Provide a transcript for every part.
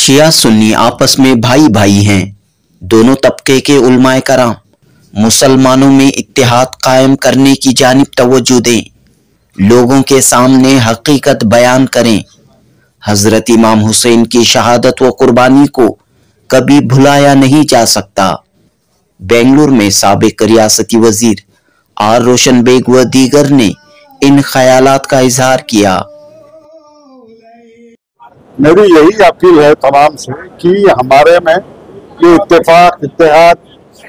शिया सुन्नी आपस में भाई भाई हैं। दोनों तबके के उलमाए कराम मुसलमानों में इत्तेहाद कायम करने की जानिब तवज्जो दें, लोगों के सामने हकीकत बयान करें। हजरत इमाम हुसैन की शहादत व कुर्बानी को कभी भुलाया नहीं जा सकता। बेंगलुरु में साबिक रियासती वजीर आर रोशन बेग व दीगर ने इन ख्यालात का इजहार किया। मेरी यही अपील है तमाम से कि हमारे में ये इत्तेहाद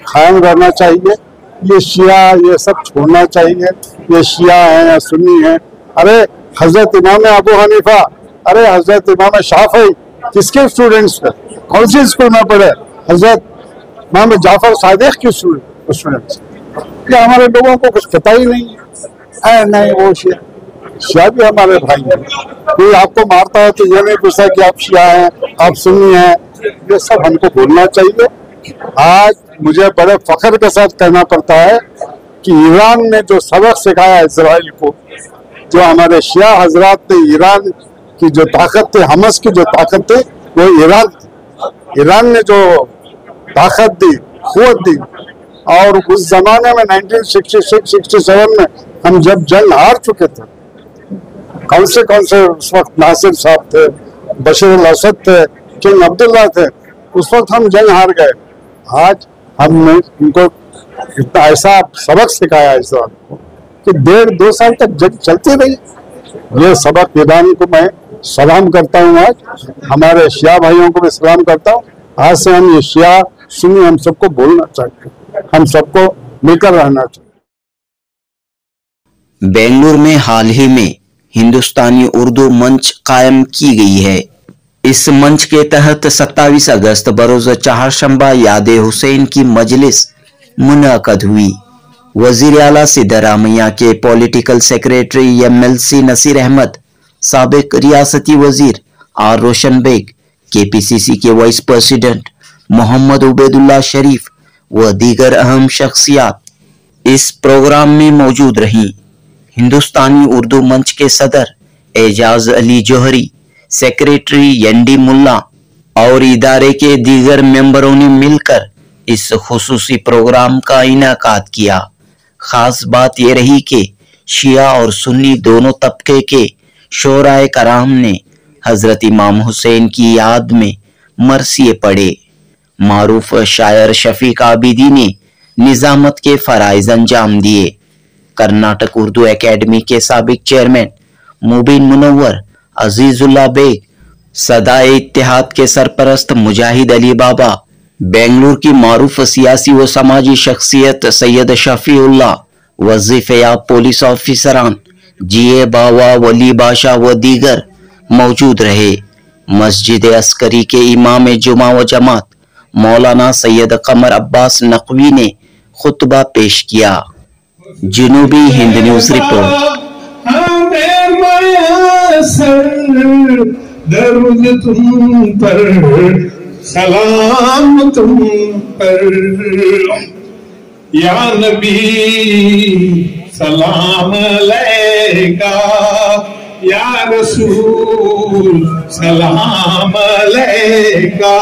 कायम रहना चाहिए। ये शिया ये सब छोड़ना चाहिए। ये शिया हैं या सुन्नी हैं, अरे हजरत इमाम अबू हनीफा, अरे हजरत इमाम शाफी किसके स्टूडेंट्स थे, कौन सी स्कूल में पढ़े? हजरत इमाम जाफर सादिक के स्टूडेंट्स। ये हमारे लोगों को कुछ पता ही नहीं है। नहीं, वो शिया भी हमारे भाई हैं। कोई आपको मारता है तो ये नहीं पूछता कि आप शिया हैं, आप सुन्नी हैं। ये सब हमको बोलना चाहिए। आज मुझे बड़े फख्र के साथ कहना पड़ता है कि ईरान ने जो सबक सिखाया इजराइल को, जो हमारे शिया हजरात ने ईरान की जो ताकत थी, हमस की जो ताकत थी, वो ईरान ने जो ताकत दी, कुव्वत दी। और उस जमाने में 1966-67 में हम जब जंग हार चुके थे, कौन से उस वक्त नासिर साहब थे, बशर अल असद थे, किंग अब्दुल्ला थे, उस वक्त हम जंग हार गए। आज हमने उनको इतना ऐसा सबक सिखाया इस बात को कि 1.5-2 साल तक जंग चलती रही। ये सबक ईरान को मैं सलाम करता हूँ। आज हमारे शिया भाइयों को भी सलाम करता हूँ। आज से हम ये शिया सुन्नी हम सबको बोलना चाहिए, हम सबको मिलकर रहना चाहिए। बेंगलुरु में हाल ही में हिंदुस्तानी उर्दू मंच कायम की गई है। इस मंच के तहत 27 अगस्त बरोज चारशंबा यादे हुसैन की मजलिस मुनअक़द हुई। वजीर आला सिद्धरामैया के political secretary MLC Naseer Ahmed, साबिक रियासती वजीर आर रोशन बेग, KPCC के वाइस प्रेसिडेंट मोहम्मद उबैदुल्ला शरीफ व दीगर अहम शख्सियात इस प्रोग्राम में मौजूद रहीं। हिंदुस्तानी उर्दू मंच के सदर एजाज अली जोहरी, सेक्रेटरी ND मुल्ला और इदारे के दीगर मेंबरों ने मिलकर इस खुसूसी प्रोग्राम का इनाकाद किया। खास बात यह रही कि शिया और सुन्नी दोनों तबके के शोराए कराम ने हजरत इमाम हुसैन की याद में मरसिए पढ़े। मारूफ शायर शफीक आबिदी ने निजामत के फराइज अंजाम दिए। कर्नाटक उर्दू एकेडमी के साबिक चेयरमैन मुबीन मुनव्वर, अजीजुल्लाह बेग, सदाए इत्तेहाद के सरपरस्त मुजाहिद अली बाबा, बेंगलुरु की मारूफ सियासी व समाजी शख्सियत सैयद शफीउल्लाह, वजीफेयाब पुलिस ऑफिसरान GA बावा, वली बाशा व दीगर मौजूद रहे। मस्जिद अस्करी के इमाम जुमा व जमात मौलाना सैयद कमर अब्बास नकवी ने खुतबा पेश किया। जनूबी हिंद न्यूज रिपोर्ट। दरूद तुम पर, सलाम तुम पर, या नबी सलाम अलैका, या रसूल सलाम अलैका,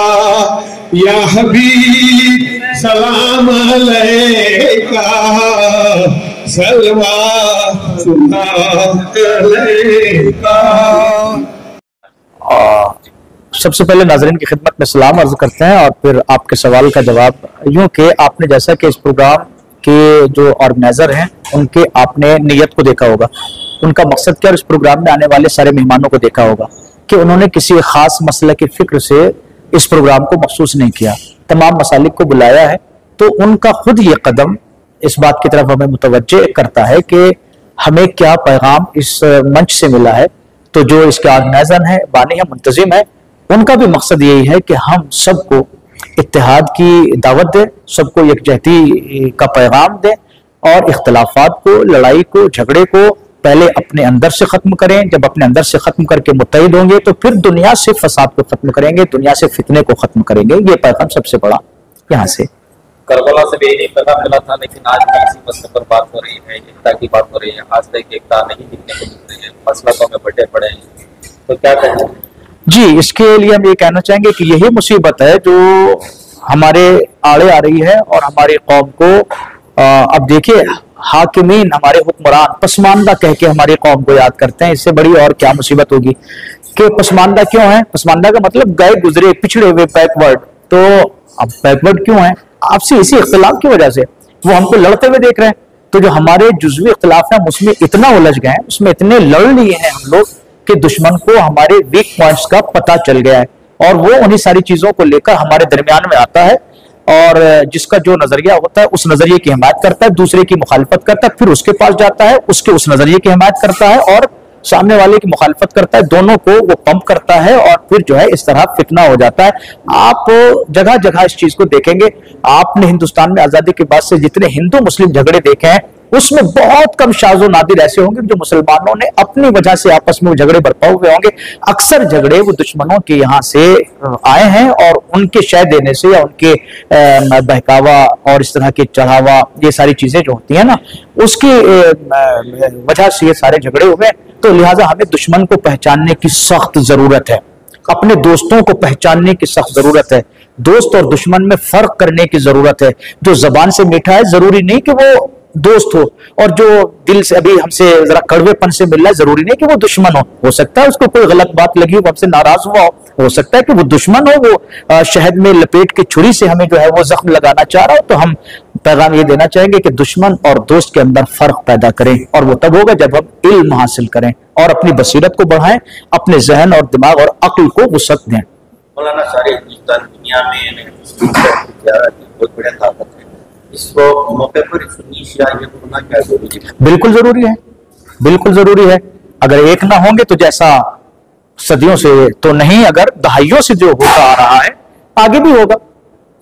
या हबीब सलाम अलैका, सबसे पहले नाज़रीन की खिदमत में सलाम अर्ज करते हैं और फिर आपके सवाल का जवाब यूं कि आपने जैसा कि इस प्रोग्राम के जो ऑर्गेनाइजर हैं उनके आपने नियत को देखा होगा, उनका मकसद क्या, और इस प्रोग्राम में आने वाले सारे मेहमानों को देखा होगा कि उन्होंने किसी खास मसले की फिक्र से इस प्रोग्राम को मखसूस नहीं किया, तमाम मसालिक को बुलाया है। तो उनका खुद ये कदम इस बात की तरफ हमें मुतवज्जे करता है कि हमें क्या पैगाम इस मंच से मिला है। तो जो इसके ऑर्गेनाइजर हैं, बानी है, मुंतजिम है, उनका भी मकसद यही है कि हम सबको इत्तेहाद की दावत दें, सबको यकजहती का पैगाम दें और इख्तलाफात को, लड़ाई को, झगड़े को पहले अपने अंदर से खत्म करें। जब अपने अंदर से खत्म करके मुत्तहिद होंगे तो फिर दुनिया से फसाद को खत्म करेंगे, दुनिया से फितने को खत्म करेंगे। ये पैगाम सबसे बड़ा यहाँ से। करबला से भी यही पैगाम मिला था, लेकिन आज भी इसी मसले पर बात हो रही है, एकता की बात हो रही है। आज तक एकता नहीं दिखने को मिल रही है, मसला तो हमें बटे पड़े हैं, तो क्या कहें? जी, इसके लिए हम ये कहना चाहेंगे कि यही मुसीबत है जो हमारे आड़े आ रही है और हमारी कौम को अब देखिए हाकिमीन, हमारे हुक्मरान पसमानदा कह के हमारी कौम को याद करते हैं। इससे बड़ी और क्या मुसीबत होगी कि पसमानदा क्यों है? पसमानदा का मतलब गए गुजरे, पिछड़े हुए, बैकवर्ड। तो अब बैकवर्ड क्यों है? आपसी इसी इख्तिलाफ की वजह से वो हमको लड़ते हुए देख रहे हैं। तो जो हमारे जुज़वी इख्तिलाफ है उसमें इतना उलझ गए हैं, उसमें इतने लड़ लिए हैं हम लोग कि दुश्मन को हमारे वीक पॉइंट्स का पता चल गया है और वो उन्हीं सारी चीजों को लेकर हमारे दरमियान में आता है और जिसका जो नजरिया होता है उस नजरिए की हिमायत करता है, दूसरे की मुखालफत करता है, फिर उसके पास जाता है, उसके उस नजरिए की हिमायत करता है और सामने वाले की मुखालफत करता है। दोनों को वो पंप करता है और फिर जो है इस तरह फितना हो जाता है। आप जगह जगह इस चीज को देखेंगे। आपने हिंदुस्तान में आजादी के बाद से जितने हिंदू मुस्लिम झगड़े देखे हैं उसमें बहुत कम शाज़ो नादिर ऐसे होंगे जो मुसलमानों ने अपनी वजह से आपस में झगड़े बरपा हुए होंगे। अक्सर झगड़े वो दुश्मनों के यहाँ से आए हैं और उनके शय देने से या उनके बहकावा और इस तरह के चढ़ावा, ये सारी चीजें जो होती है ना, उसकी वजह से ये सारे झगड़े हुए। तो लिहाजा हमें दुश्मन को पहचानने की सख्त जरूरत है, अपने दोस्तों को पहचानने की सख्त जरूरत है, दोस्त और दुश्मन में फर्क करने की जरूरत है। जो जबान से मीठा है जरूरी नहीं कि वो दोस्त हो, और जो दिल से अभी हमसे जरा कड़वेपन से मिल रहा है जरूरी नहीं कि वो दुश्मन हो सकता है उसको कोई गलत बात लगी हो, हमसे नाराज हुआ हो सकता है कि वो दुश्मन हो, वो शहद में लपेट के छुरी से हमें जो है वो जख्म लगाना चाह रहा हो। तो हम पैगाम ये देना चाहेंगे कि दुश्मन और दोस्त के अंदर फर्क पैदा करें, और वो तब होगा जब हम इल्म हासिल करें और अपनी बसीरत को बढ़ाएं, अपने जहन और दिमाग और अक्ल को वुसअत दें। मौलाना, सारे हिंदुस्तान दुनिया में बहुत बड़ा ताकत है, इसको मौके पर सुन्नी शिया होना क्या जरूरी है? बिल्कुल जरूरी है, बिल्कुल जरूरी है। अगर एक ना होंगे तो जैसा सदियों से तो नहीं, अगर दहाइयों से जो होता आ रहा है आगे भी होगा।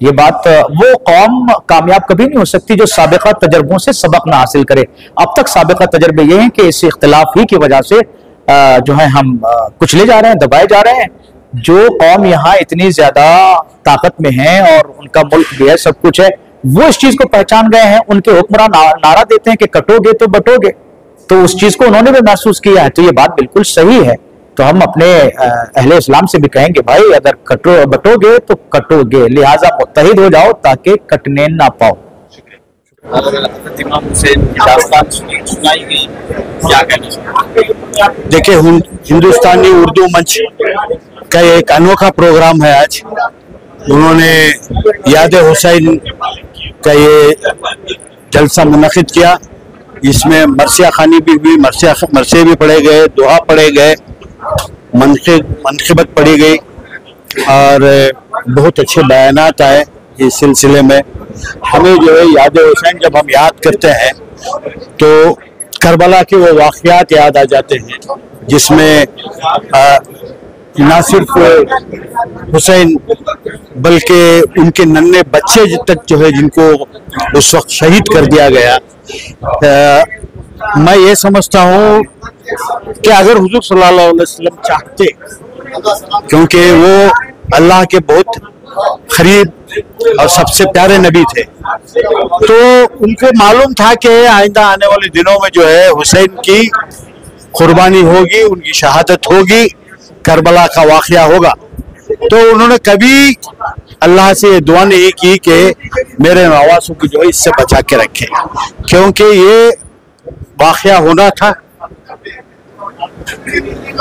ये बात, वो कौम कामयाब कभी नहीं हो सकती जो साबिका तजर्बों से सबक ना हासिल करे। अब तक साबिका तजर्बे ये हैं कि इस इख्तिलाफ ही की वजह से जो है हम कुचले जा रहे हैं, दबाए जा रहे हैं। जो कौम यहाँ इतनी ज्यादा ताकत में है और उनका मुल्क भी है, सब कुछ है, वो इस चीज को पहचान गए हैं। उनके हुक्मरान नारा देते हैं कि कटोगे तो बटोगे, तो उस चीज को उन्होंने भी महसूस किया है। तो ये बात बिल्कुल सही है। तो हम अपने अहले इस्लाम से भी कहेंगे, भाई अगर बटोगे तो कटोगे, लिहाजा मुत्तहिद हो जाओ ताकि कटने ना पाओ। देखिए, हिंदुस्तानी उर्दू मंच का एक अनोखा प्रोग्राम है आज। उन्होंने याद हुसैन का ये जलसा मुनक़िद किया। इसमें मरसिया खानी भी हुई, मरसे भी पढ़े गए, दुआ पढ़े गए, मनक़िबत पढ़ी गई और बहुत अच्छे बयानात आए इस सिलसिले में। हमें जो है याद हुसैन जब हम याद करते हैं तो करबला के वो वाक़यात याद आ जाते हैं, जिसमें ना सिर्फ हुसैन बल्कि उनके नन्हे बच्चे तक जो है जिनको उस वक्त शहीद कर दिया गया। मैं ये समझता हूँ कि अगर हुजूर सल्लल्लाहु अलैहि वसल्लम चाहते, क्योंकि वो अल्लाह के बहुत करीब और सबसे प्यारे नबी थे, तो उनको मालूम था कि आइंदा आने वाले दिनों में जो है हुसैन की कुर्बानी होगी, उनकी शहादत होगी, करबला का वाक़या होगा। तो उन्होंने कभी अल्लाह से ये दुआ नहीं की कि मेरे नवासों को जो है इससे बचा के रखे, क्योंकि ये वाक़या होना था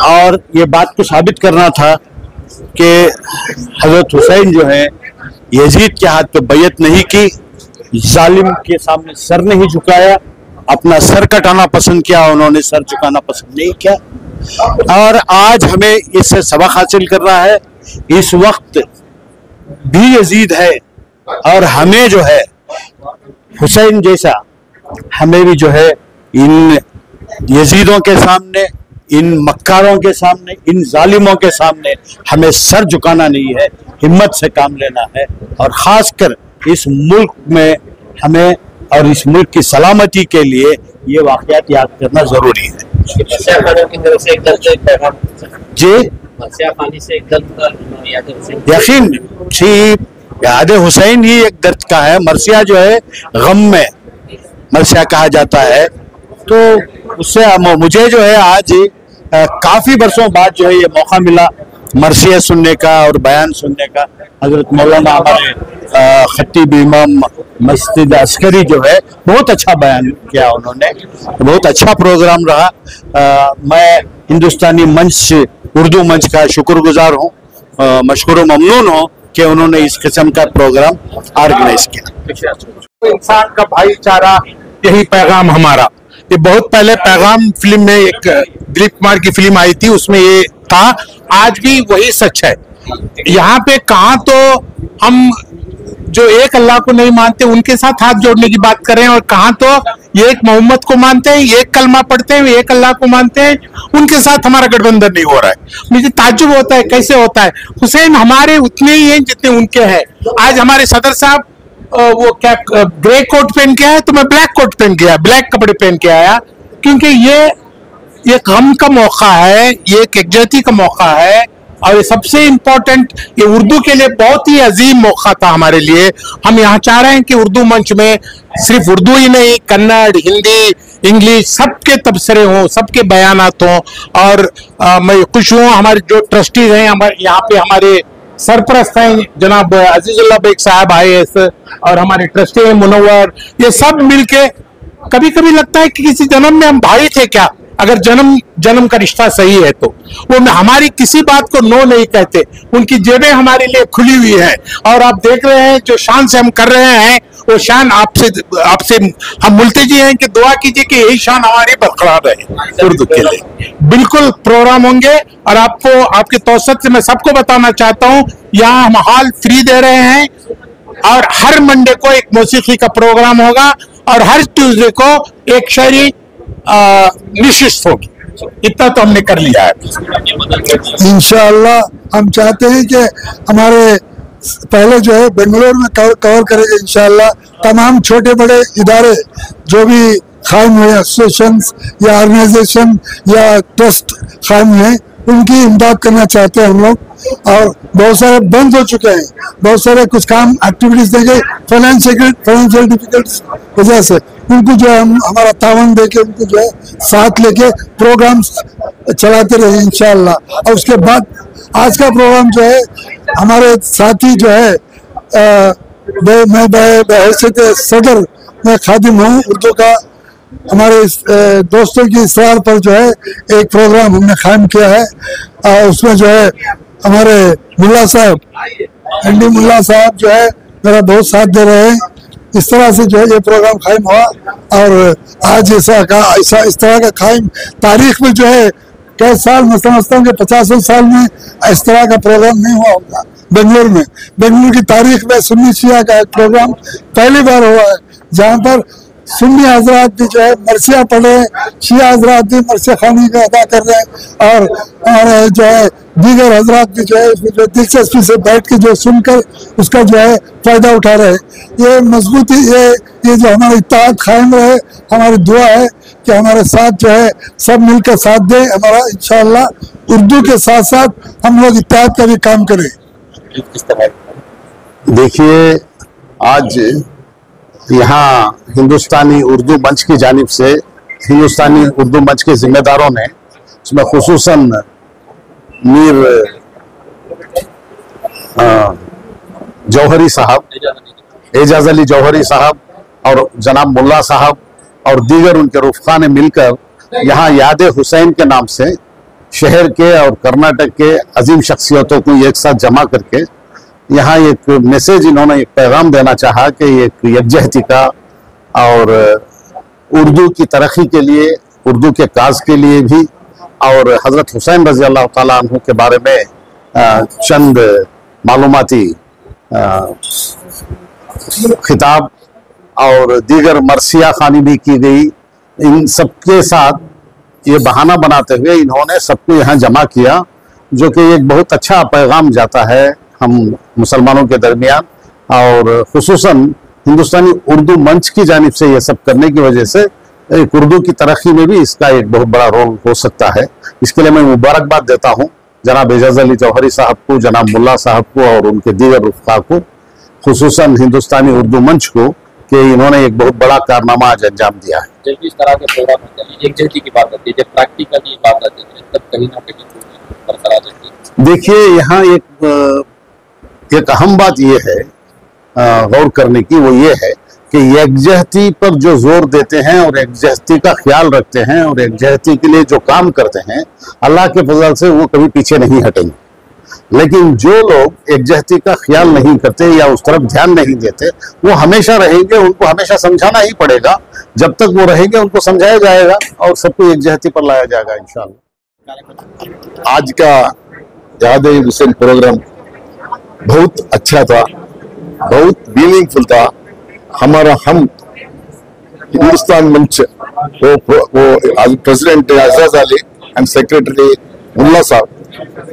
और ये बात को साबित करना था कि हजरत हुसैन जो है यजीद के हाथ पे बैयत नहीं की, जालिम के सामने सर नहीं झुकाया, अपना सर कटाना पसंद किया, उन्होंने सर झुकाना पसंद नहीं किया। और आज हमें इससे सबक हासिल करना है। इस वक्त भी यजीद है और हमें जो है हुसैन जैसा, हमें भी जो है इन यजीदों के सामने, इन मक्कारों के सामने, इन जालिमों के सामने हमें सर झुकाना नहीं है, हिम्मत से काम लेना है। और खासकर इस मुल्क में हमें और इस मुल्क की सलामती के लिए ये वाक़यात याद करना जरूरी है। जी, यकीन याद हुसैन ही एक दर्द का है। मरसिया जो है गम में मरसिया कहा जाता है। तो उससे मुझे जो है आज काफी वर्षों बाद जो है ये मौका मिला मरसिया सुनने का और बयान सुनने का। हजरत मौलाना हमारे खतीब इमाम मस्जिद अस्करी जो है बहुत अच्छा बयान किया उन्होंने, बहुत अच्छा प्रोग्राम रहा। मैं हिंदुस्तानी मंच उर्दू मंच का शुक्रगुजार हूँ, मशकूर ममनून हूँ कि उन्होंने इस किस्म का प्रोग्राम ऑर्गेनाइज किया। इंसान का भाईचारा, यही पैगाम हमारा। ये बहुत पहले पैगाम फिल्म में एक दिलीप कुमार की फिल्म आई थी, उसमें ये था, आज भी वही सच है। यहाँ पे कहाँ तो हम जो एक अल्लाह को नहीं मानते उनके साथ हाथ जोड़ने की बात कर रहे हैं, और कहाँ तो ये एक मोहम्मद को मानते हैं, एक कलमा पढ़ते हैं, एक अल्लाह को मानते हैं, उनके साथ हमारा गठबंधन नहीं हो रहा है। मुझे ताज्जुब होता है कैसे होता है। हुसैन हमारे उतने ही हैं जितने उनके हैं। आज हमारे सदर साहब वो क्या ग्रे कोट पहन के आया, तो मैं ब्लैक कोट पहन के आया, ब्लैक कपड़े पहन के आया, क्योंकि ये गम का मौका है, ये एक एकजहती का मौका है, और ये सबसे इम्पोर्टेंट, ये उर्दू के लिए बहुत ही अजीम मौका था हमारे लिए। हम यहाँ चाह रहे हैं कि उर्दू मंच में सिर्फ उर्दू ही नहीं, कन्नड़, हिंदी, इंग्लिश, सबके तबसरे हों, सबके बयानात हों। और मैं खुश हूँ, हमारे जो ट्रस्टीज हैं यहाँ पे, हमारे सरपरस्त हैं जनाब अजीजुल्लाह बेग साहब IAS, और हमारे ट्रस्टी हैं मुनव्वर, ये सब मिलके, कभी कभी लगता है कि किसी जन्म में हम भाई थे क्या, अगर जन्म का रिश्ता सही है तो। वो हमारी किसी बात को नो नहीं कहते, उनकी जेबें हमारे लिए खुली हुई है। और आप देख रहे हैं जो शान से हम कर रहे हैं, वो शान आपसे हम मुल्ते जी हैं कि दुआ कीजिए कि यही शान हमारी बरकरार रहे उर्दू के लिए। बिल्कुल प्रोग्राम होंगे, और आपको आपके तौसत से मैं सबको बताना चाहता हूँ, यहाँ हम हॉल फ्री दे रहे हैं, और हर मंडे को एक मौसीकी का प्रोग्राम होगा, और हर ट्यूसडे को एक शायरी निशिस्त होगी। इतना तो हमने कर लिया है। इंशाअल्लाह हम चाहते हैं कि हमारे पहले जो है बेंगलोर में कवर करेंगे इंशाअल्लाह। तमाम छोटे बड़े इदारे जो भी कायम हुए, एसोसिएशन या ऑर्गेनाइजेशन या ट्रस्ट कायम है, उनकी इमदाद करना चाहते हैं हम लोग। और बहुत सारे बंद हो चुके हैं, बहुत सारे कुछ काम एक्टिविटीज देंगे, फाइनेंशियल डिफिकल्टीज वजह से उनको जो है हम हमारा तावन देके उनको जो है साथ लेके प्रोग्राम्स चलाते रहे इंशाअल्लाह। और उसके बाद आज का प्रोग्राम जो है, हमारे साथी जो है मैं बहैसियत सदर मैं खादिम हूँ उर्दू का, हमारे दोस्तों की इसरार पर जो है एक प्रोग्राम हमने कायम किया है, और उसमें जो है हमारे मुल्ला साहब, एनडी मुल्ला साहब जो है मेरा बहुत साथ दे रहे हैं। इस तरह से जो है ये प्रोग्राम कायम हुआ, और आज इस तरह का कायम तारीख में जो है कई साल, मैं समझता हूँ कि 50 साल में इस तरह का प्रोग्राम नहीं हुआ होगा बेंगलुरु में। बेंगलुरु की तारीख में सुन्नी शिया का एक प्रोग्राम पहली बार हुआ है, जहाँ पर सुन्नी हजरात भी जो है मरसिया पढ़ रहे हैं, शिया हजरात भी मरसिया खानी का अदा कर रहे हैं, और जो है दीगर हजरात भी जो है उसमें दिलचस्पी से बैठ के जो सुनकर उसका जो है फायदा उठा रहे हैं। ये मजबूती, ये जो हमारा इत्तेहाद कायम रहे, हमारी दुआ है कि हमारे साथ जो है सब मिलकर साथ दें हमारा, इंशाअल्लाह उर्दू के साथ साथ हम लोग इत्तेहाद का भी काम करें। देखिए, आज यहाँ हिंदुस्तानी उर्दू मंच की जानिब से, हिंदुस्तानी उर्दू मंच के जिम्मेदारों ने, उसमें खुसूसन मीर जौहरी साहब, एजाज अली जौहरी साहब, और जनाब मुल्ला साहब और दीगर उनके रुफ़क़ा ने मिलकर यहाँ याद हुसैन के नाम से शहर के और कर्नाटक के अजीम शख्सियतों को एक साथ जमा करके यहाँ एक मैसेज, इन्होंने एक पैगाम देना चाहा कि एक यकजहती का और उर्दू की तरक्की के लिए, उर्दू के काज के लिए भी, और हज़रत हुसैन रज़ी अल्लाह ताला अन्हु के बारे में चंद मालूमाती खिताब और दीगर मरसिया खानी भी की गई। इन सबके साथ ये बहाना बनाते हुए इन्होंने सबको यहाँ जमा किया, जो कि एक बहुत अच्छा पैगाम जाता है हम मुसलमानों के दरमियान, और खुसूसन हिंदुस्तानी उर्दू मंच की जानिब से ये सब करने की वजह से एक उर्दू की तरक्की में भी इसका एक बहुत बड़ा रोल हो सकता है। इसके लिए मैं मुबारकबाद देता हूँ जनाब एजाज अली जौहरी साहब को, जनाब मुल्ला साहब को और उनके दीगर रुफ़क़ा को, खुसूसन हिंदुस्तानी उर्दू मंच को, कि इन्होंने एक बहुत बड़ा कारनामा आज अंजाम दिया है। जब इस तरह के प्रोग्राम होते हैं, एक जल्दी की बात आती है, जब प्रैक्टिकली बात आती है, तब कहीं ना कहीं बरकरार रहती है। देखिए, यहाँ एक अहम बात ये है गौर करने की, वो ये है कि यकजहती पर जो जोर देते हैं और यकजहती का ख्याल रखते हैं और यकजहती के लिए जो काम करते हैं, अल्लाह के फजल से वो कभी पीछे नहीं हटेंगे। लेकिन जो लोग यकजहती का ख्याल नहीं करते या उस तरफ ध्यान नहीं देते, वो हमेशा रहेंगे, उनको हमेशा समझाना ही पड़ेगा। जब तक वो रहेंगे उनको समझाया जाएगा और सबको यकजहती पर लाया जाएगा इंशाअल्लाह। आज का याद हुसैन प्रोग्राम बहुत अच्छा था, बहुत मीनिंगफुल था। हमारा हम हिंदुस्तान मंच वो प्रेसिडेंट अज़ाज अली एंड सेक्रेटरी मुल्ला साहब,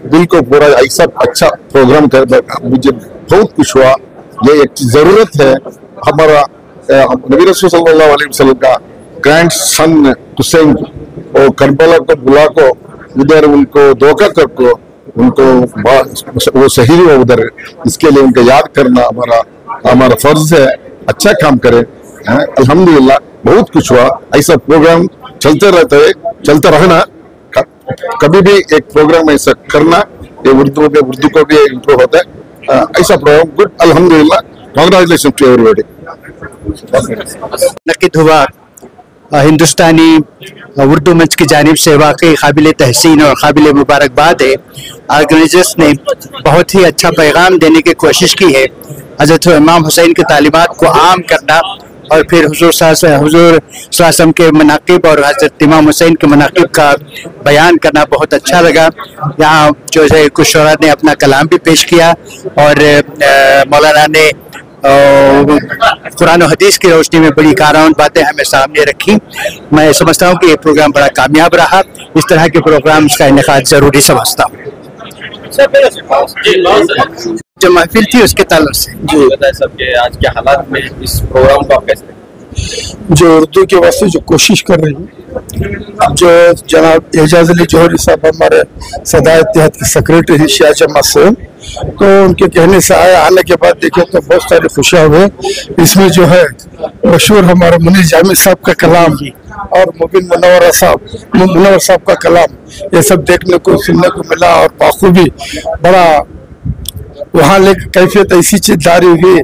दिल को पूरा ऐसा अच्छा प्रोग्राम कर, मुझे बहुत खुश हुआ। ये एक जरूरत है। हमारा नबी रसूल सल्लल्लाहु अलैहि वसल्लम का ग्रैंड सन हुसैन और करबला को बुला को उधर उनको धोखा करको उनको वो शहीद हो उधर, इसके लिए उनको याद करना हमारा फर्ज है। अच्छा काम करे। अल्हम्दुलिल्लाह बहुत कुछ हुआ। ऐसा प्रोग्राम चलते रहते है, चलते रहना। कभी भी एक प्रोग्राम ऐसा करना, ये उर्दू को भी इम्प्रूव होता है। ऐसा प्रोग्राम गुड, अल्हम्दुलिल्लाह। Congratulation to everybody. नक़ीद हुआ हिंदुस्तानी उर्दू मंच की जानिब से वाकई काबिल तहसीन और काबिल मुबारकबाद है। ऑर्गेनाइजर्स ने बहुत ही अच्छा पैगाम देने की कोशिश की है। हज़रत इमाम हुसैन की तालीमात को आम करना और फिर हुजूर सल्लल्लाहु के मनाक़िब और हज़रत इमाम हुसैन के मनाक़िब का बयान करना बहुत अच्छा लगा। यहाँ जो है कुछ शोरा ने अपना कलाम भी पेश किया और मौलाना ने कुरान और हदीस की रोशनी में बड़ी काराउंड बातें हमें सामने रखी। मैं समझता हूँ कि ये प्रोग्राम बड़ा कामयाब रहा। इस तरह के प्रोग्राम्स का इनेकाद ज़रूरी समझता हूँ। जो महफिल थी उसके ताल्लुक से जी बताएं सबके आज के हालात में इस प्रोग्राम को आप कैसे, जो उर्दू के वास्ते जो कोशिश कर रही है, जो जनाब एजाज अली जौहरी साहब हमारे सदा इत्तेहाद के सेक्रेटरी हैं शिया जमात से, तो उनके कहने से आने के बाद देखे तो बहुत सारी खुशियाँ हुए। इसमें जो है मशहूर हमारे मुनीर जामी साहब का कलाम और मुबिन मुनव्वर साहब का कलाम, ये सब देखने को सुनने को मिला और बाखूबी बड़ा वहाँ लेकर कैफियत ऐसी चीज जारी हुई।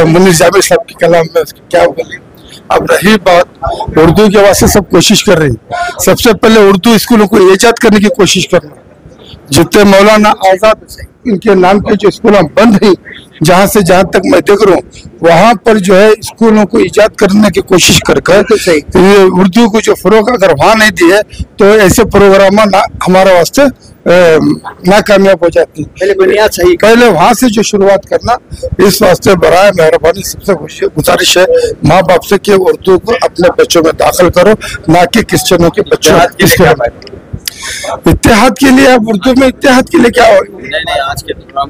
मुनीर जामी साहब के कलाम में क्या बोले। अब रही बात उर्दू के वास्ते सब कोशिश कर रही, सबसे पहले उर्दू स्कूलों को ईजाद करने की कोशिश करना। जितने मौलाना आजाद इनके नाम के जो स्कूल बंद है, जहाँ से जहाँ तक मैं देख रहा हूँ, वहाँ पर जो है स्कूलों को ईजाद करने की कोशिश कर तो ये उर्दू को जो फरोग अगर वहाँ नहीं दी है तो ऐसे प्रोग्राम हमारे वास्ते नाकामयाब हो जाती है। पहले बुनियाद सही, पहले वहाँ से जो शुरुआत करना। इस वास्ते बराए मेहरबानी सबसे गुजारिश है माँ बाप से कि उर्दू को अपने बच्चों में दाखिल करो, ना कि क्रिश्चियनों के बच्चों। इत्तेहाद के लिए अब उर्दू में इत्तेहाद के लिए क्या हो? नहीं आज के प्रोग्राम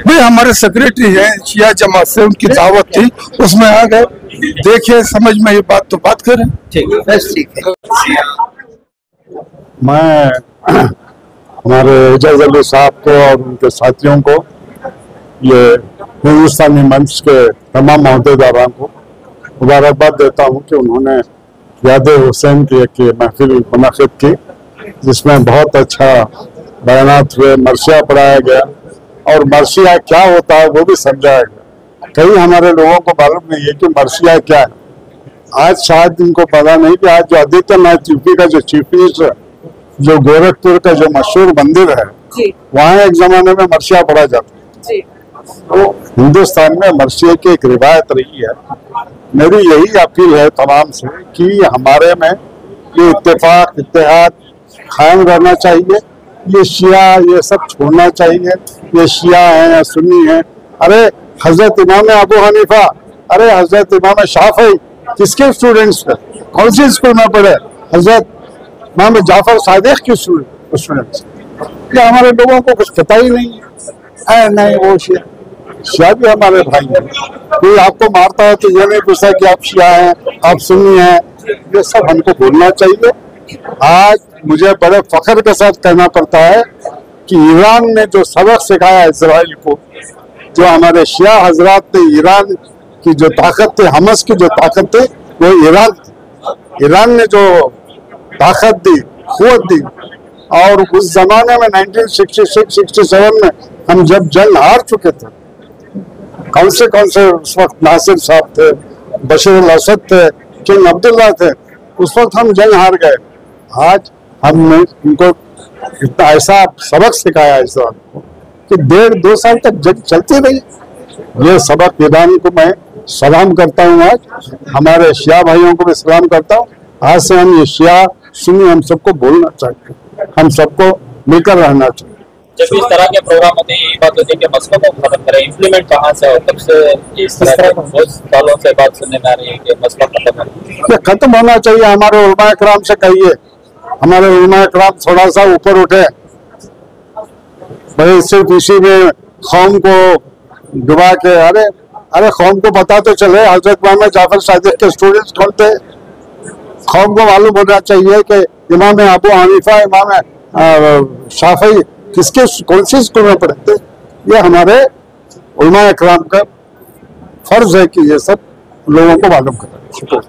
भाई हमारे सेक्रेटरी हैं शिया जमात से, उनकी दावत थी, उसमें आ गए, देखे समझ में ये बात तो बात करें। ठीक है, बस ठीक है। मैं हमारे एजाज अली साहब को और उनके साथियों को, ये हिंदुस्तानी मंच के तमाम अहदेदारों को मुबारकबाद देता हूँ कि उन्होंने याद हुसैन की एक महफिल मुनक़िद की, जिसमें बहुत अच्छा बयानात हुए, मरसिया पढ़ाया गया और मरसिया क्या होता है वो भी समझाया गया। कई हमारे लोगों को मालूम नहीं है कि मरसिया क्या है। आज शायद इनको पता नहीं कि आज जो आदित्यनाथ यूपी का जो चीफ मिनिस्टर, जो गोरखपुर का जो मशहूर मंदिर है, वहाँ एक जमाने में मरसिया पढ़ा जाता है। तो हिंदुस्तान में मरसिया की एक रिवायत रही है। मेरी यही अपील है तमाम से कि हमारे में ये इत्तेफाक इत्तेहाद कायम रहना चाहिए। ये शिया ये सब छोड़ना चाहिए। ये शिया है या सुन्नी है, अरे हजरत इमाम अबू हनीफा, अरे हजरत इमाम शाफी किसके स्टूडेंट्स थे? कौन सी स्कूल में पढ़े? हजरत इमाम जाफर सादिक के स्टूडेंट्स। ये हमारे लोगों को कुछ पता ही नहीं है। नहीं वो शिया भी हमारे भाई हैं। कोई आपको मारता है तो ये नहीं पूछता कि आप शिया हैं, आप सुन्नी हैं। ये सब हमको बोलना चाहिए। आज मुझे बड़े फख्र के साथ कहना पड़ता है कि ईरान ने जो सबक सिखाया इजराइल को, जो हमारे शिया हजरात ने ईरान की जो ताकत थी, हमस की जो ताकत थी, वो ईरान ने जो ताकत दी, कुव्वत दी, और उस जमाने में 1966-67 में हम जब जंग हार चुके थे, कौन से उस वक्त नासिर साहब थे, बशीर अल असद थे, किंग अब्दुल्ला थे, उस वक्त हम जंग हार गए। आज हमने उनको इतना ऐसा सबक सिखाया इस वक्त को कि 1.5-2 साल तक जंग चलती रही। ये सबक ईरान को मैं सलाम करता हूँ, आज हमारे शिया भाइयों को भी सलाम करता हूँ। आज से हम ये शिया सुन्नी हम सबको बोलना चाहिए, हम सबको मिलकर रहना चाहिए। जब इस तरह के प्रोग्राम होते हैं, ये बात होती है कि मसलों को खत्म करें, इम्प्लीमेंट कहाँ से हो? तब से इस तरह के बहुत सालों से बात सुनने में आ रही है कि मसला खत्म है। ये खत्म होना चाहिए। हमारे उलमा इकराम से कहिए, हमारे उलमा इकराम थोड़ा सा ऊपर उठे, भाई सिर्फ इसी में कौम को डुबा के, अरे कौम को पता तो चले हजरत मोहम्मद जाफर सादिक के स्टूडेंट्स कौन थे। कौम को मालूम होना चाहिए कि इमाम अबू हनीफा, इमाम शाफी कौन सी स्कूल में पढ़े थे। ये हमारे उलमा इकराम का फर्ज है कि ये सब लोगों को मालूम करें। शुक्रिया।